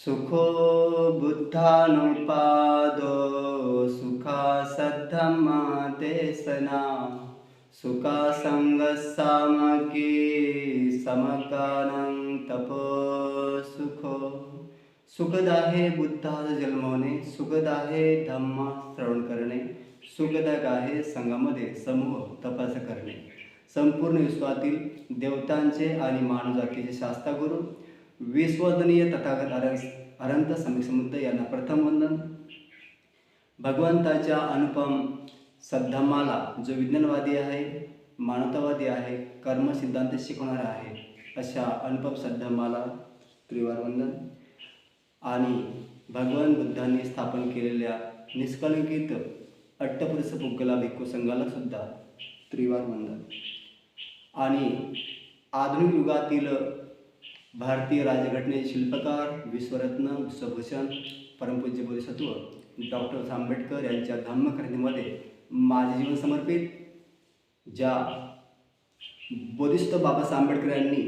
सुखो बुद्धानुपादो सुखा सद्धम्मा देसना सुखा संगसामकी समकानं तपो सुखो. सुखद आहे बुद्धाचा जन्म होणे, सुखद आहे धम्म श्रवण करणे, सुखदायक आहे संघामध्ये समूह तपास करणे. संपूर्ण विश्वातील देवतांचे आणि मानवजातीचे शास्त्रगुरू विश्वसनीय तथागत अनंत समुद्र यांना प्रथम वंदन. भगवंताच्या अनुपम सद्धम्माला जो विज्ञानवादी आहे, मानवतावादी आहे, कर्म सिद्धांत शिकवणारा आहे, अशा अनुपम सद्धम्माला त्रिवार वंदन. आणि भगवान बुद्धांनी स्थापन केलेल्या निष्कलंकित अट्टपुरुष पुग्गला भिक्खू संघाला सुद्धा त्रिवार वंदन. आणि आधुनिक युगातील भारतीय राज्यघटनेचे शिल्पकार, विश्वरत्न, विश्वभूषण, परमपूज्य बोधिसत्व डॉक्टर आंबेडकर यांच्या धम्मक्रांतीमध्ये माझे जीवन समर्पित. ज्या बोधिसत्व बाबासाहेब आंबेडकर यांनी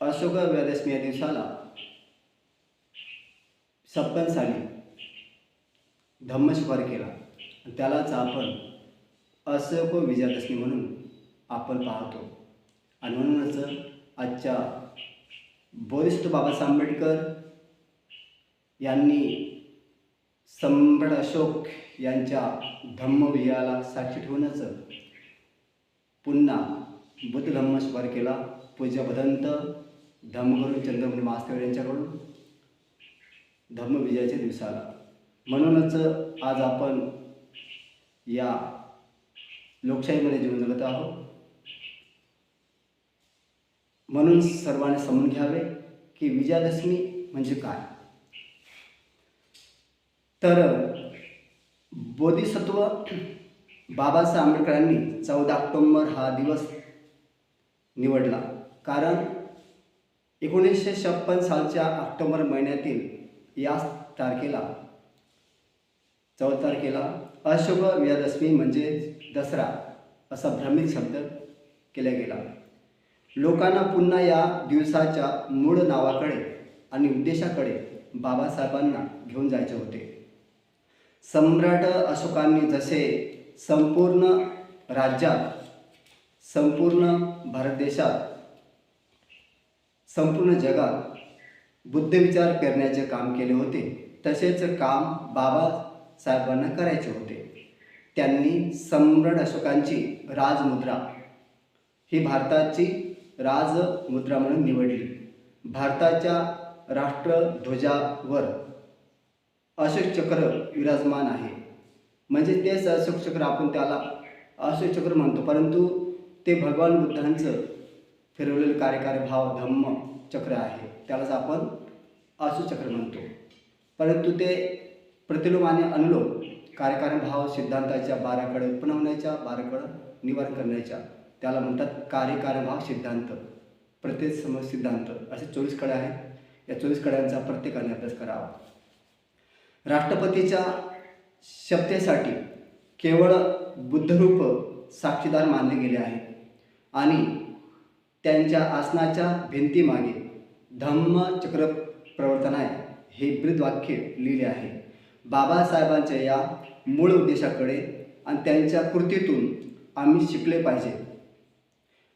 अशोक विजयादशमी या दिवसाला 56 साली धम्म स्वीकार केला, त्यालाच आपण अशोक विजयादशमी म्हणून आपण पाहतो. आणि म्हणूनच आजच्या बोधिसत्व बाबासाहेब आंबेडकर यांनी सम्राट अशोक यांच्या धम्मविजयाला साक्षी ठेवूनच पुन्हा बुद्ध धम्म स्वीकार केला. पूज्य भदंत धम्मगुरू चंद्रमौली मास्तर यांच्याकडून धम्मविजयाच्या दिवसाला. म्हणूनच आज आपण या लोकशाहीमध्ये जीवन जगत आहोत. म्हणून सर्वांनी समजून घ्यावे की विजयादशमी म्हणजे काय. तर बोधिसत्व बाबासाहेब आंबेडकरांनी 14 ऑक्टोबर हा दिवस निवडला, कारण 1956 सालच्या ऑक्टोबर महिन्यातील या तारखेला 14 तारखेला अशोक विजयादशमी म्हणजे दसरा असा भ्रमित शब्द केला गेला. लोकांना पुन्हा या दिवसाच्या मूळ नावाकडे आणि उद्देशाकडे बाबासाहेबांना घेऊन जायचे होते. सम्राट अशोकांनी जसे संपूर्ण राज्यात, संपूर्ण भारत देशात, संपूर्ण जगात बुद्धविचार करण्याचे काम केले होते, तसेच काम बाबासाहेबांना करायचे होते. त्यांनी सम्राट अशोकांची राजमुद्रा ही भारताची राजमुद्रा म्हणून निवडली. भारताच्या राष्ट्रध्वजावर अशोक चक्र विराजमान आहे, म्हणजे तेच अशोक चक्र, आपण त्याला अशोक चक्र म्हणतो, परंतु ते भगवान बुद्धांचं फिरवलेलं कार्यकारी भाव धम्म चक्र आहे, त्यालाच आपण अशोक चक्र म्हणतो. परंतु ते प्रतिलोम आणि अनुलोम कार्यकारी भाव सिद्धांताच्या 12 कडे उत्पन्न होण्याच्या, 12 कडे निवारण करण्याच्या, त्याला म्हणतात कार्यकारी भाव सिद्धांत, प्रत्येक समज सिद्धांत, असे 24 कडे आहेत. या 24 कड्यांचा प्रत्येकाने अभ्यास करावा. राष्ट्रपतीच्या शपथेसाठी केवळ बुद्धरूप साक्षीदार मानले गेले आहे आणि त्यांच्या आसनाच्या भिंतीमागे धम्मचक्र प्रवर्तनाय हे ब्रीदवाक्य लिहिले आहे. बाबासाहेबांच्या या मूळ उद्देशाकडे आणि त्यांच्या कृतीतून आम्ही शिकले पाहिजे.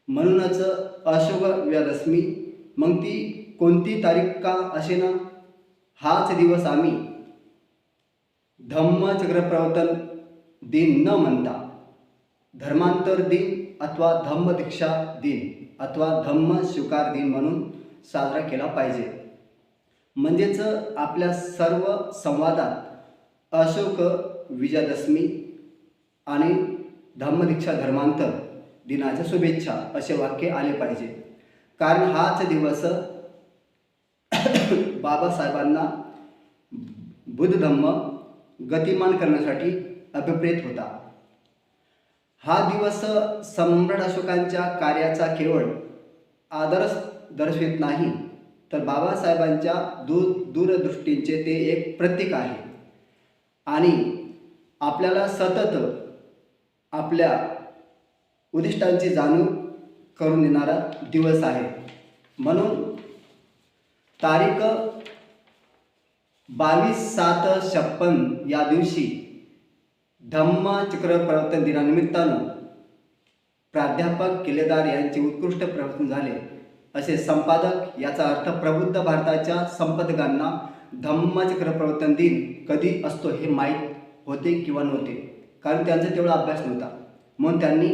म्हणूनच अशोक विजयादशमी, मग ती कोणती तारीख का असेना, हाच दिवस आम्ही धम्मचक्र प्रवर्तन दिन न म्हणता धर्मांतर दिन अथवा धम्मदीक्षा दिन अथवा धम्म स्वीकार दिन म्हणून साजरा केला पाहिजे. म्हणजेच आपल्या सर्व संवादात अशोक विजयादशमी आणि धम्मदीक्षा धर्मांतर दिनाच्या शुभेच्छा असे वाक्य आले पाहिजे, कारण हाच दिवस बाबासाहेबांना बुद्ध धम्म गतिमान करण्यासाठी अभिप्रेत होता. हा दिवस सम्राट अशोकांच्या कार्याचा केवळ आदर्श दर्शवित नाही, तर बाबासाहेबांच्या दूरदृष्टीचे ते एक प्रतीक आहे आणि आपल्याला सतत आपल्या उद्दिष्टांची जाणीव करून देणारा दिवस आहे. म्हणून तारीख 22/7/56 या दिवशी धम्मचक्र प्रवर्तन दिनानिमित्तानं प्राध्यापक किल्लेदार यांचे उत्कृष्ट प्रवर्तन झाले असे संपादक, याचा अर्थ प्रबुद्ध भारताच्या संपादकांना धम्मचक्र प्रवर्तन दिन कधी असतो हे माहीत होते किंवा नव्हते, कारण त्यांचा तेवढा अभ्यास नव्हता. म्हणून त्यांनी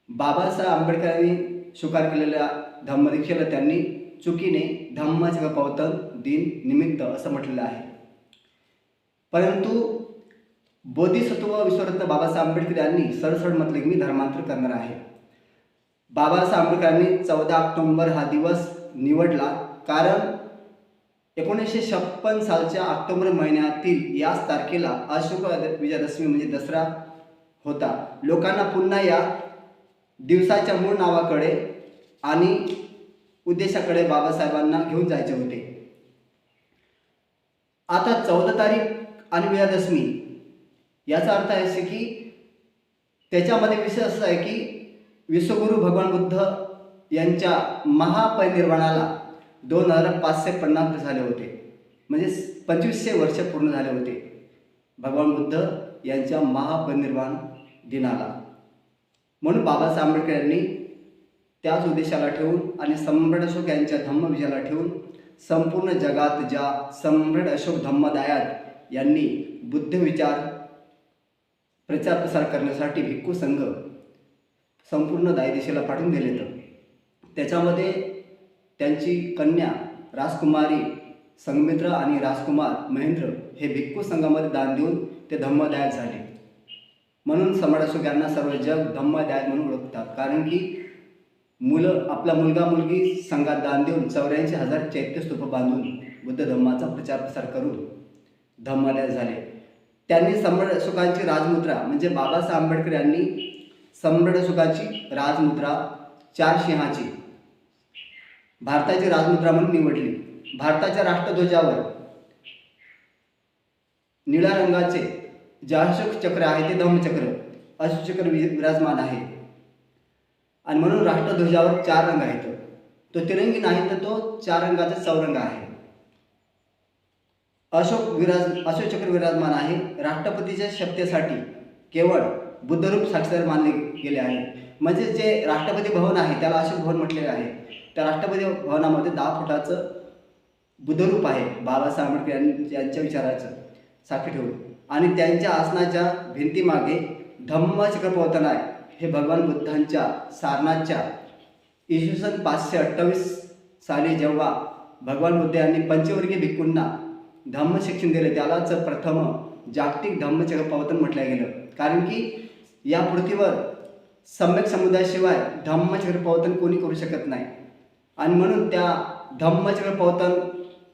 बाबासाहेब आंबेडकरांनी स्वीकार केलेल्या धम्मदीक्षेला त्यांनी चुकीने धम्मचक्र प्रवर्तन दिन निमित्त असं म्हटलेलं आहे. परंतु बोधिसत्व विश्वरत्न बाबासाहेब आंबेडकर यांनी सरसर म्हटले की मी धर्मांतर करणार आहे. बाबासाहेब आंबेडकरांनी 14 ऑक्टोबर हा दिवस निवडला, कारण 1956 सालच्या ऑक्टोबर महिन्यातील याच तारखेला अशोक विजयादशमी म्हणजे दसरा होता. लोकांना पुन्हा या दिवसाच्या मूळ नावाकडे आणि उद्देशाकडे बाबासाहेबांना घेऊन जायचे होते. आता 14 तारीख आणि विजयादशमी याचा अर्थ आहे की त्याच्यामध्ये विषय असा आहे की विश्वगुरु भगवान बुद्ध यांच्या महापरिनिर्वाणाला 2550 झाले होते, म्हणजे 2500 वर्ष पूर्ण झाले होते भगवान बुद्ध यांच्या महापरिनिर्वाण दिनाला. म्हणून बाबासाहेब आंबेडकर यांनी त्याच उद्देशाला ठेवून आणि सम्राट अशोक यांच्या धम्मविजयाला ठेवून संपूर्ण जगात ज्या सम्राट अशोक धम्मदायाद यांनी बुद्ध विचार प्रचार प्रसार करण्यासाठी भिक्खू संघ संपूर्ण दाय दिशेला पाठवून दिले, तर त्याच्यामध्ये त्यांची कन्या राजकुमारी संघमित्रा आणि राजकुमार महेंद्र हे भिक्खू संघामध्ये दान देऊन ते धम्मदायक झाले. म्हणून सम्राट अशोक यांना सर्व जग धम्मदायक म्हणून ओळखतात, कारण की आपला मुलगा मुलगी संघात दान देऊन 84,000 चैत्य स्तूप बांधून बुद्ध धम्माचा प्रचार प्रसार करून धम्मदायक झाले. त्यांनी सम्राट अशोकांची राजमुद्रा म्हणजे बाबासाहेब आंबेडकर यांनी सम्राट अशोकाची राजमुद्रा 4 सिंहाची भारताची राजमुद्रा म्हणून निवडली. भारताच्या राष्ट्रध्वजावर निळ्या रंगाचे जे अशोक चक्र आहे ते धम्मचक्र अशोक चक्र विराजमान आहे, आणि म्हणून राष्ट्रध्वजावर 4 रंग आहेत. तो तिरंगी नाही, तर तो 4 रंगाचा चौरंग आहे. अशोक चक्र विराजमान आहे. राष्ट्रपतीच्या शपथेसाठी केवळ बुद्धरूप साक्षीदार मानले गेले आहे. म्हणजे जे राष्ट्रपती भवन आहे त्याला अशोक भवन म्हटलेले आहे. त्या राष्ट्रपती भवनामध्ये 10 फुटाचं बुद्धरूप आहे बाबासाहेब आंबेडकर यांच्या विचाराचं साक्षी ठेवून, आणि त्यांच्या आसनाच्या भिंतीमागे धम्मचक्र प्रवर्तन आहे. हे भगवान बुद्धांच्या सारनाथच्या इसवी सन 528 साली जेव्हा भगवान बुद्ध यांनी पंचवर्गीय भिक्खूंना धम्म शिक्षण दिले त्यालाच प्रथम जागतिक धम्मचक्र प्रवर्तन म्हटलं गेलं, कारण की या पृथ्वीवर सम्यक समुदायाशिवाय धम्मचक्र प्रवर्तन कोणी करू शकत नाही. आणि म्हणून त्या धम्मचक्र प्रवर्तन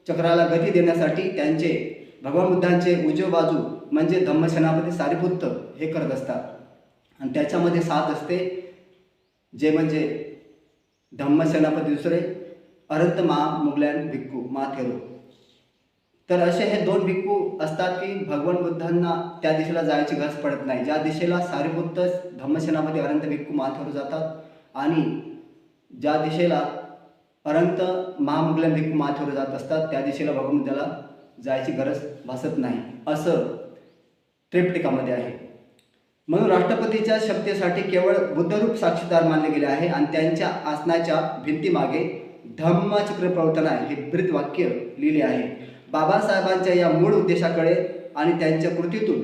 चक्राला गती देण्यासाठी त्यांचे भगवान बुद्धांचे उजवे बाजू म्हणजे धम्मसेनापती सारिपुत्त हे करत असतात, आणि त्याच्यामध्ये 7 असते, जे म्हणजे धम्मसेनापती दुसरे अरहंत महामुगलॅन भिक्खू माथेरो. तर असे हे 2 भिक्खू असतात की भगवान बुद्धांना त्या दिशेला जायची गरज पडत नाही. ज्या दिशेला सारिपुत्त धम्मसेनापती अरहंत भिक्खू माथेरो जातात आणि ज्या दिशेला अरहंत महामुगलॅन भिक्खू माथेरो जात असतात त्या दिशेला भगवान बुद्धाला जायची गरज भासत नाही, असं त्रिपिटकामध्ये आहे. म्हणून राष्ट्रपतीच्या शपथेसाठी केवळ बुद्धरूप साक्षीदार मानले गेले आहे, आणि त्यांच्या आसनाच्या भिंतीमागे धम्मचक्र प्रवर्तन आहे हे ब्रीद वाक्य लिहिले आहे. बाबासाहेबांच्या या मूळ उद्देशाकडे आणि त्यांच्या कृतीतून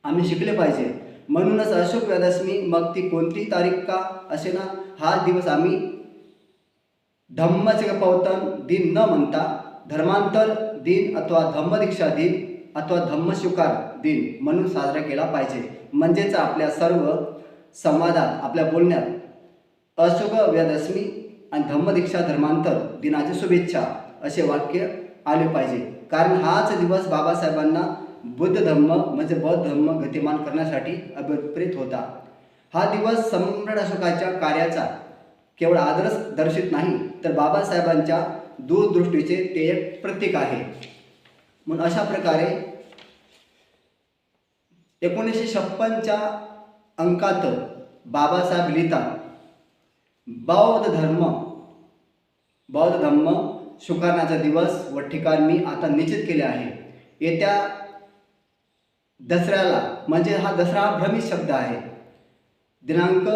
आम्ही शिकले पाहिजे. म्हणूनच अशोक विजयादशमी मग ती कोणती तारीख का असे ना, हा दिवस आम्ही धम्मचक्र प्रवर्तन दिन न म्हणता धर्मांतर दिन अथवा धम्मदीक्षा दिन अथवा धम्मस्वीकार दिन म्हणून साजरा केला पाहिजे. म्हणजेच आपल्या सर्व संवादात आपल्या बोलण्यात अशोक विजयादशमी आणि धम्मदीक्षा धर्मांतर दिनाची शुभेच्छा असे वाक्य आले पाहिजे, कारण हाच दिवस बाबासाहेबांना बुद्ध धम्म म्हणजे बौद्ध धम्म गतिमान करण्यासाठी अभिप्रेत होता. हा दिवस सम्राट अशोकाच्या कार्याचा केवळ आदर्श दर्शित नाही, तर बाबासाहेबांच्या दूरदृष्टीचे ते एक प्रतीक आहे. म्हणून अशा प्रकारे 1956च्या अंकात बाबासाहेब लिहितात, बौद्ध धम्म शुकाराचा दिवस व ठिकाण मी आता निश्चित केले आहे. येत्या दसऱ्याला, म्हणजे हा दसरा हा भ्रमित शब्द आहे, दिनांक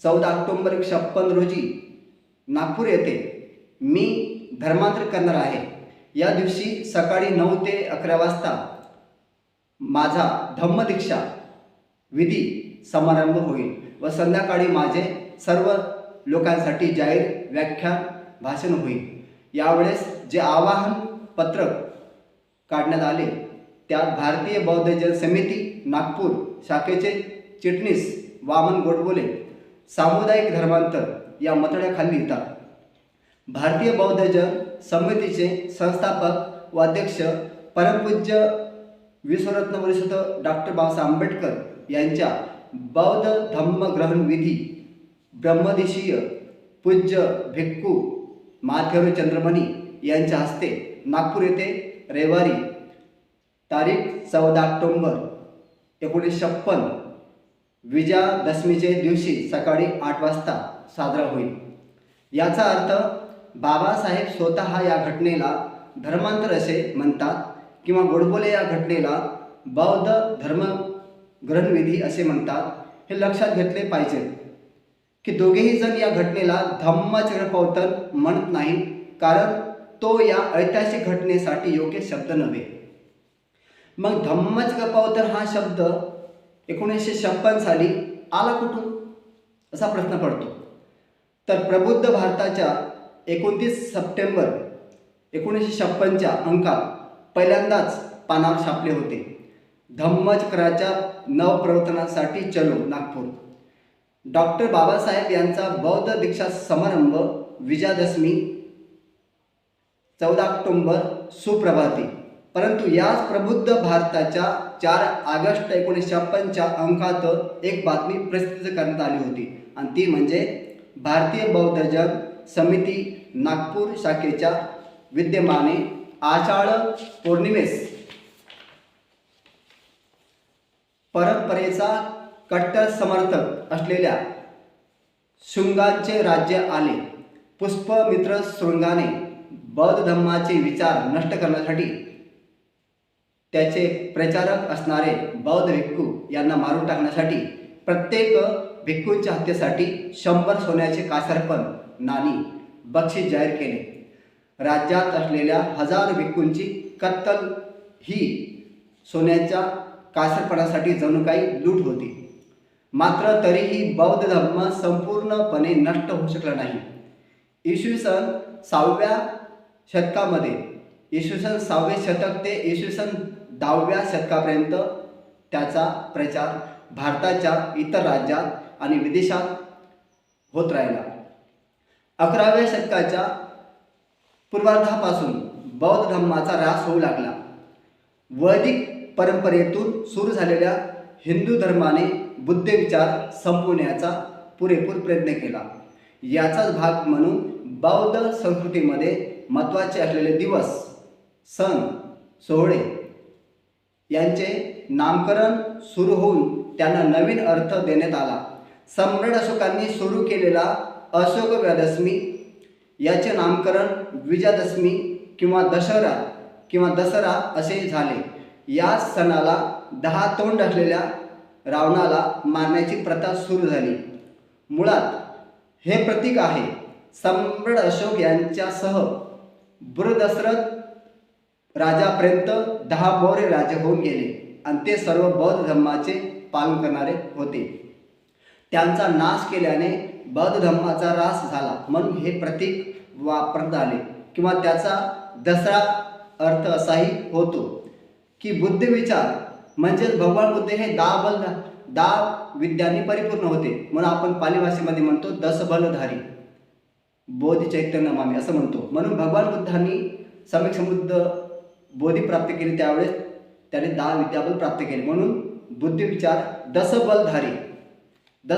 14 ऑक्टोबर 1956 रोजी नागपूर येथे मी धर्मांतर करणार आहे. या दिवशी सकाळी 9 ते 11 वाजता माझा धम्मदीक्षा विधी समारंभ होईल व संध्याकाळी माझे सर्व लोकांसाठी जाहीर व्याख्यान भाषण होईल. यावेळेस जे आवाहन पत्रक काढण्यात आले त्यात भारतीय बौद्ध जन समिती नागपूर शाखेचे चिटणीस वामन गोडबोले सामुदायिक धर्मांतर या मतळ्याखाली येतात. भारतीय बौद्ध जन समितीचे संस्थापक व अध्यक्ष परमपूज्य विश्वरत्न वरिष्ठ डॉक्टर बाबासाहेब आंबेडकर यांच्या बौद्ध धम्म ग्रहण विधी ब्रह्मदेशीय पूज्य भिक्खू माथेरो चंद्रमणी यांच्या हस्ते नागपूर येथे रविवारी तारीख 14 ऑक्टोबर 1956 विजयादशमीचे दिवशी सकाळी 8 वाजता साजरा होईल. याचा अर्थ बाबासाहेब स्वतः या घटनेला धर्मांतर असे म्हणतात किंवा गोडबोले या घटनेला बौद्ध धर्म ग्रहणविधी असे म्हणतात. हे लक्षात घेतले पाहिजे की दोघेही जण या घटनेला धम्मचक्रपौतन म्हणत नाही, कारण तो या ऐतिहासिक घटनेसाठी योग्य शब्द नव्हे. मग धम्मचक्रपौतन हा शब्द 1956 साली आला कुठून असा प्रश्न पडतो. तर प्रबुद्ध भारताच्या 29 सप्टेंबर 1956च्या अंकात पहिल्यांदाच पानावर छापले होते. धम्मचक्राच्या नवप्रवर्तनासाठी चलो नागपूर. डॉक्टर बाबासाहेब यांचा बौद्ध दीक्षा समारंभ विजयादशमी 14 ऑक्टोबर सुप्रभाती. परंतु याच प्रबुद्ध भारताच्या 4 ऑगस्ट 1956च्या अंकात एक बातमी प्रसिद्ध करण्यात आली होती आणि ती म्हणजे भारतीय बौद्ध जन समिती नागपूर शाखेच्या विद्यमाने आषाढ पौर्णिमेस परंपरेचा कट्टर समर्थक असलेल्या शृंगांचे राज्य आले. पुष्पमित्र शृंगाने बौद्ध धम्माचे विचार नष्ट करण्यासाठी त्याचे प्रचारक असणारे बौद्ध भिक्खू यांना मारून टाकण्यासाठी प्रत्येक भिक्खूंच्या हत्येसाठी 100 सोन्याचे कासरपण नाणी बक्षीस जाहीर केले. राज्यात असलेल्या हजारो भिक्खूंची कत्तल ही सोन्याच्या कासरपणासाठी जणू काही लूट होती. मात्र तरीही बौद्ध धर्म संपूर्णपणे नष्ट होऊ शकला नाही. इसवी सन 6व्या शतकामध्ये, इसवी सन 6वे शतक ते इसवी सन 10व्या शतकापर्यंत त्याचा प्रचार भारताच्या इतर राज्यात आणि विदेशात होत राहिला. 11व्या शतकाच्या पूर्वार्धापासून बौद्ध धर्माचा ऱ्हास होऊ लागला. वैदिक परंपरेतून सुरू झालेल्या हिंदू धर्माने बुद्ध विचार संपवण्याचा पुरेपूर प्रयत्न केला. याचाच भाग म्हणून बौद्ध संस्कृतीमध्ये महत्त्वाचे असलेले दिवस, सण, सोहळे यांचे नामकरण सुरू होऊन त्यांना नवीन अर्थ देण्यात आला. सम्राट अशोकांनी सुरू केलेला अशोक विजयादशमी याचे नामकरण विजयादशमी किंवा दसरा असे झाले. या सणाला 10 तोंड असलेल्या रावणाला मारण्याची प्रथा सुरू झाली. मुळात हे प्रतीक आहे सम्राट अशोक यांच्यासह बृहदशरथ राजापर्यंत 10 मौर्य राजे होऊन गेले आणि ते सर्व बौद्ध धर्माचे पालन करणारे होते. त्यांचा नाश केल्याने बौद्ध धर्माचा ऱ्हास झाला म्हणून हे प्रतीक वापरण्यात आले किंवा त्याचा दसरा अर्थ असाही होतो की बुद्ध विचार म्हणजेच भगवान बुद्ध हे 10 विद्यांनी परिपूर्ण होते, म्हणून आपण पाली भाषेमध्ये म्हणतो 10 बलधारी बोधी चैतन्य नमामि असं म्हणतो. म्हणून भगवान बुद्धांनी सम्यक समृद्ध बोधी प्राप्त केली, त्यावेळेस त्याने 10 विद्याबल प्राप्त केले, म्हणून बुद्ध विचार 10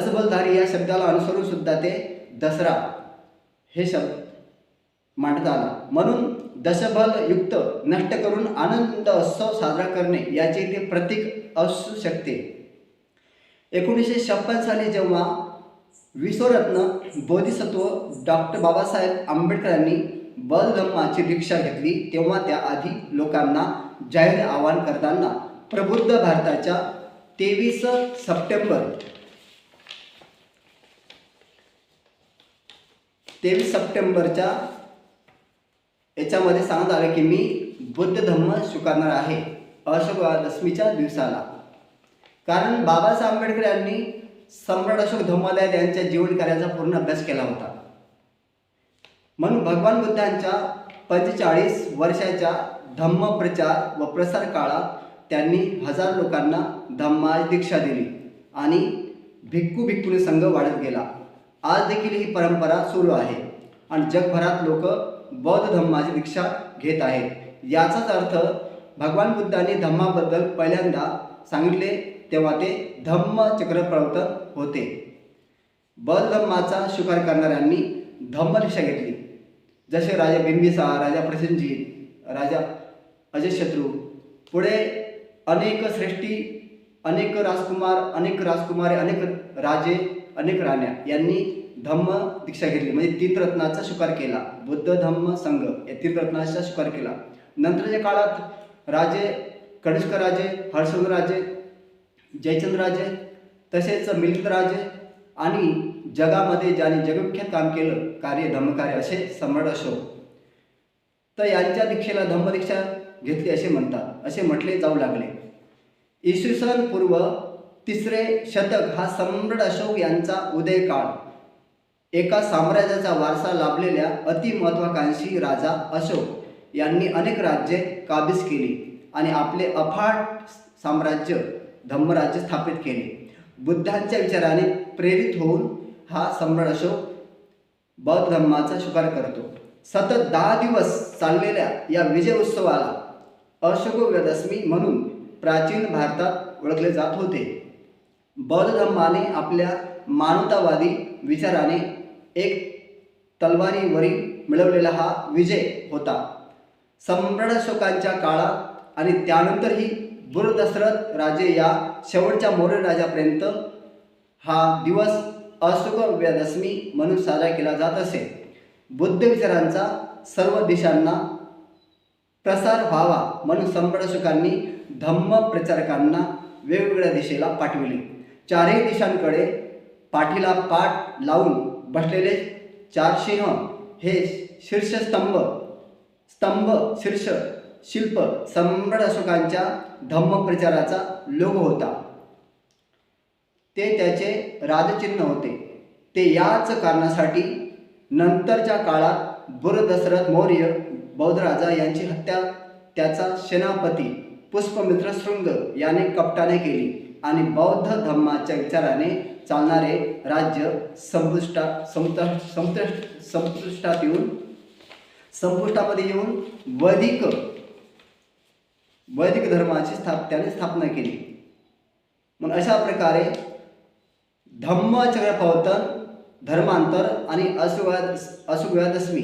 बलधारी या शब्दाला अनुसरून सुद्धा ते दसरा हे शब्द मांडण्यात आला. म्हणून दशबल युक्त नष्ट करून आनंद उत्सव साजरा करणे याचे ते प्रतीक असू शकते. 1956 साली जेव्हा विश्वरत्न बोधिसत्व डॉक्टर बाबासाहेब आंबेडकर यांनी बौद्ध धम्माची दीक्षा घेतली तेव्हा त्या आधी लोकांना जाहीर आवाहन करताना प्रबुद्ध भारताच्या 23 सप्टेंबरच्या याच्यामध्ये सांगण्यात आलं की मी बुद्ध धम्म स्वीकारणार आहे अशोक दशमीच्या दिवसाला. कारण बाबासाहेब आंबेडकर यांनी सम्राट अशोक धम्मादाय यांच्या जीवन कार्याचा पूर्ण अभ्यास केला होता. म्हणून भगवान बुद्धांच्या 45 वर्षाच्या धम्म प्रचार व प्रसार काळात त्यांनी हजार लोकांना धम्माची दीक्षा दिली आणि भिक्खू संघ वाढत गेला. आज देखील ही परंपरा सुरू आहे आणि जगभरात लोक बौद्ध धम्माची दीक्षा घेत आहेत. याचाच अर्थ भगवान बुद्धांनी धम्माबद्दल पहिल्यांदा सांगितले तेव्हा ते धम्मचक्र प्रवर्तन होते. बौद्ध धम्माचा स्वीकार करणाऱ्यांनी धम्मदीक्षा घेतली. जसे राजा बिंबिसार, राजा प्रसेनजीत, राजा अजातशत्रू, पुढे अनेक श्रेष्ठी, अनेक राजकुमारे, अनेक राजे, अनेक राण्या यांनी धम्म दीक्षा घेतली. म्हणजे 3 रत्नाचा स्वीकार केला. बुद्ध धम्म संघ या 3 रत्नाचा स्वीकार केला. नंतरच्या काळात राजे कनिष्क राजे, हर्षवर्धन राजे, जयचंद्र राजे, तसेच मिलिंद राजे आणि जगामध्ये ज्याने जगविख्यात काम केलं धम्मकार्य असे सम्राट अशोक, तर यांच्या दीक्षेला धम्मदीक्षा घेतली असे म्हटले जाऊ लागले. इसवी सन पूर्व 3रे शतक हा सम्राट अशोक यांचा उदय काळ. एका साम्राज्याचा वारसा लाभलेल्या अतिमहत्वाकांक्षी राजा अशोक यांनी अनेक राज्ये काबीज केली आणि आपले अफाट साम्राज्य धम्मराज्य स्थापित केले. बुद्धांच्या विचाराने प्रेरित होऊन हा सम्राट अशोक बौद्ध धम्माचा स्वीकार करतो. सतत 10 दिवस चाललेल्या या विजय उत्सवाला अशोक दशमी म्हणून प्राचीन भारतात ओळखले जात होते. बौद्ध धम्माने आपल्या मानवतावादी विचाराने एक तलवारीवरील मिळवलेला हा विजय होता. सम्राट अशोकांच्या काळात आणि त्यानंतरही बुरदशरथ राजे या शेवटच्या मौर्य राजापर्यंत हा दिवस अशोक दशमी म्हणून साजरा केला जात असे. बुद्ध विचारांचा सर्व दिशांना प्रसार व्हावा म्हणून सम्राट अशोकांनी धम्म प्रचारकांना वेगवेगळ्या दिशेला पाठविले. 4ही दिशांकडे पाठीला पाठ लावून बसलेले 4 सिंह हे शीर्ष शिल्प सम्राट अशोकांच्या धम्म प्रचाराचा लोगो होता. ते त्याचे राजचिन्ह होते. ते याच कारणासाठी नंतरच्या काळात बुरदशरथ मौर्य बौद्ध राजा यांची हत्या त्याचा सेनापती पुष्पमित्र शृंग याने कपटाने केली आणि बौद्ध धम्माच्या विचाराने चालणारे राज्य संपुष्टामध्ये येऊन वैदिक धर्माची त्याने स्थापना केली. मग अशा प्रकारे धम्मचक्र प्रवर्तन, धर्मांतर आणि अशोकदशमी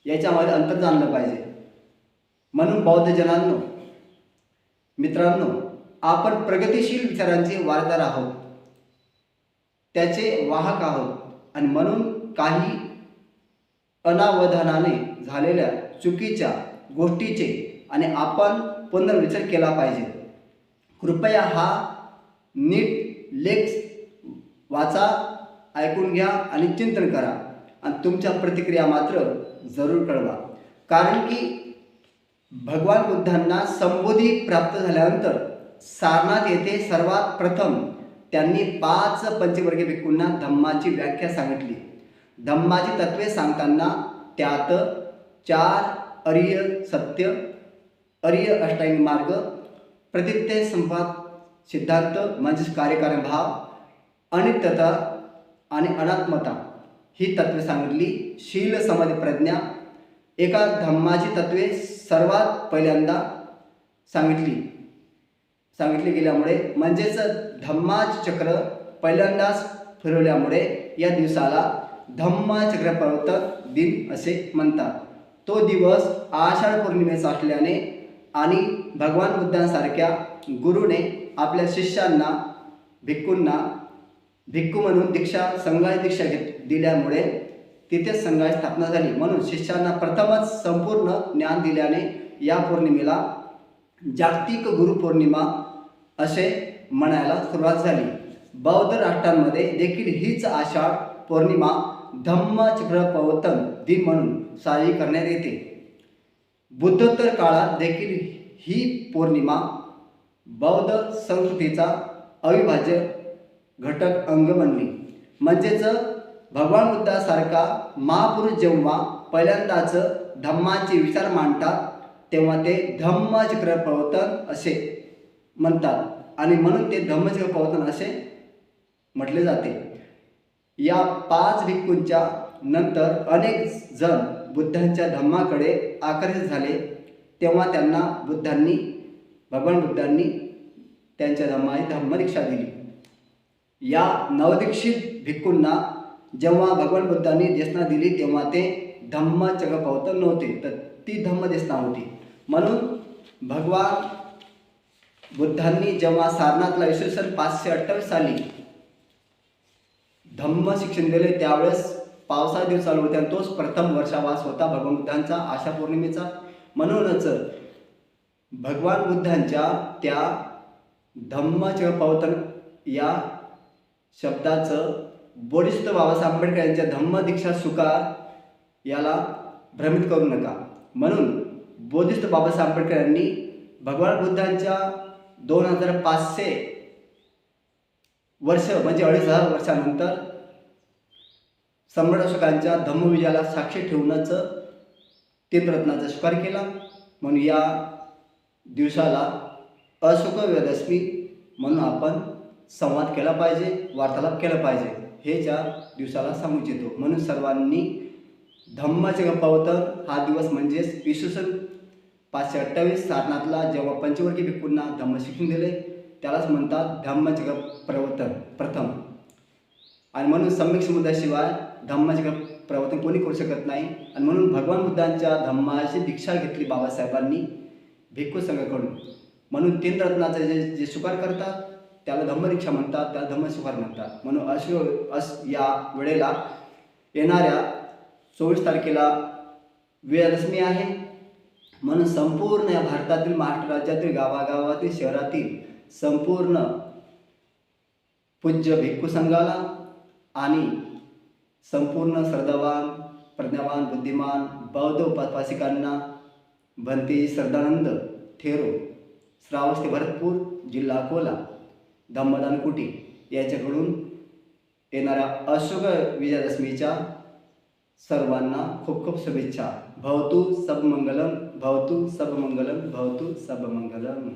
याच्यामध्ये अंतर जाणलं पाहिजे. म्हणून बौद्धजनांनो, मित्रांनो, आपण प्रगतिशील विचारांचे वारदार आहोत, त्याचे वाहक आहोत आणि म्हणून काही अनावधानाने झालेल्या चुकीच्या गोष्टीचे आणि आपण पुनर्विचार केला पाहिजे. कृपया हा नीट लेख वाचा, ऐकून घ्या आणि चिंतन करा आणि तुमच्या प्रतिक्रिया मात्र जरूर कळवा. कारण की भगवान बुद्धांना संबोधी प्राप्त झाल्यानंतर सारनाथ येथे सर्वात प्रथम त्यांनी 5 पंचवर्गीय भिक्खूंना धम्माची व्याख्या सांगितली. धम्माची तत्वे सांगताना त्यात 4 आर्य सत्य, आर्य अष्टांगिक मार्ग, प्रतित्य संपाद सिद्धांत म्हणजेच कार्यकारण भाव, अनित्यता आणि अनात्मता ही तत्वे सांगितली. शील समाधी प्रज्ञा एका धम्माची तत्वे सर्वात पहिल्यांदा सांगितली गेल्यामुळे म्हणजेच धम्माचे चक्र पहिल्यांदाच फिरवल्यामुळे या दिवसाला धम्मचक्र प्रवर्तन दिन असे म्हणतात. तो दिवस आषाढ पौर्णिमेचा असल्याने आणि भगवान बुद्धांसारख्या गुरुने आपल्या शिष्यांना भिक्खू म्हणून संघाची दीक्षा दिल्यामुळे तिथेच संघाची स्थापना झाली. म्हणून शिष्यांना प्रथमच संपूर्ण ज्ञान दिल्याने या पौर्णिमेला जागतिक गुरुपौर्णिमा असे म्हणायला सुरुवात झाली. बौद्ध राष्ट्रांमध्ये देखील हीच आषाढ पौर्णिमा धम्मचक्र प्रवर्तन दिन म्हणून साजरी करण्यात येते. बुद्धोत्तर काळात देखील ही पौर्णिमा बौद्ध संस्कृतीचा अविभाज्य घटक अंग बनली. म्हणजेच भगवान बुद्धासारखा महापुरुष जेव्हा पहिल्यांदाच धम्माचे विचार मांडतात तेव्हा ते धम्मचक्र प्रवर्तन असे म्हणतात आणि म्हणून ते धम्मचक्र प्रवर्तन असे म्हटले जाते. या 5 भिक्खूंच्या नंतर अनेक जण बुद्धांच्या धम्माकडे आकर्षित झाले. तेव्हा त्यांना भगवान बुद्धांनी त्यांच्या धम्माची धम्मदीक्षा दिली. या नवदीक्षित भिक्खूंना जेव्हा भगवान बुद्धांनी देशना दिली तेव्हा ते धम्मचक्र प्रवर्तन नव्हते, तर ती धम्मदेशना होती. म्हणून भगवान बुद्धांनी जेव्हा सारनाथला इसवी सन 528 साली धम्म शिक्षण दिले त्यावेळेस पावसाचे दिवस चालू होते आणि तोच प्रथम वर्षावास होता भगवान बुद्धांचा आशा पौर्णिमेचा. म्हणूनच भगवान बुद्धांच्या त्या धम्मचक्र प्रवर्तन या शब्दाचं बोधिसत्व बाबासाहेब आंबेडकर यांच्या धम्मदीक्षा स्वीकार याला भ्रमित करू नका. म्हणून बोधिसत्व बाबासाहेब आंबेडकर यांनी भगवान बुद्धांच्या 2500 वर्ष म्हणजे 2500 वर्षानंतर सम्राट अशोकांच्या धम्मविजयाला साक्षी ठेवूनच 3 रत्नाचा स्वीकार केला. म्हणून या दिवसाला अशोक विजयादशमी म्हणून आपण संवाद केला पाहिजे, वार्तालाप केला पाहिजे, हे ज्या दिवसाला सांगू इच्छितो. म्हणून सर्वांनी धम्मचक्र प्रवर्तन हा दिवस म्हणजेच इसवी सन 528 सारनाथला जेव्हा पंचवर्गी भिक्खूंना धम्म शिक्षण दिले त्यालाच म्हणतात धम्मचक्र प्रवर्तन प्रथम. आणि म्हणून सम्यक समुदायाशिवाय धम्मचक्र प्रवर्तन कोणी करू शकत नाही. आणि म्हणून भगवान बुद्धांच्या धम्माची दीक्षा घेतली बाबासाहेबांनी भिक्खू संघाकडून. म्हणून 3 रत्नाचे जे स्वीकार करतात त्याला धम्मदीक्षा म्हणतात, त्याला धम्मस्वीकार म्हणतात. म्हणून या वेळेला येणाऱ्या 24 तारखेला विजयादशमी आहे. म्हणून संपूर्ण या भारतातील महाराष्ट्र राज्यातील गावागावातील शहरातील संपूर्ण पूज्य भिक्खू संघाला आणि संपूर्ण श्रद्धावान प्रज्ञावान बुद्धिमान बौद्ध उपासिकांना भंते श्रद्धानंद थेरो श्रावस्ती भरतपूर जिल्हा अकोला धम्मदान कुटी याच्याकडून येणाऱ्या अशोक विजयादशमीच्या सर्वांना खूप खूप शुभेच्छा. भवतु सब मंगलम, भवतु सब मंगलम, भवतु सब मंगलम.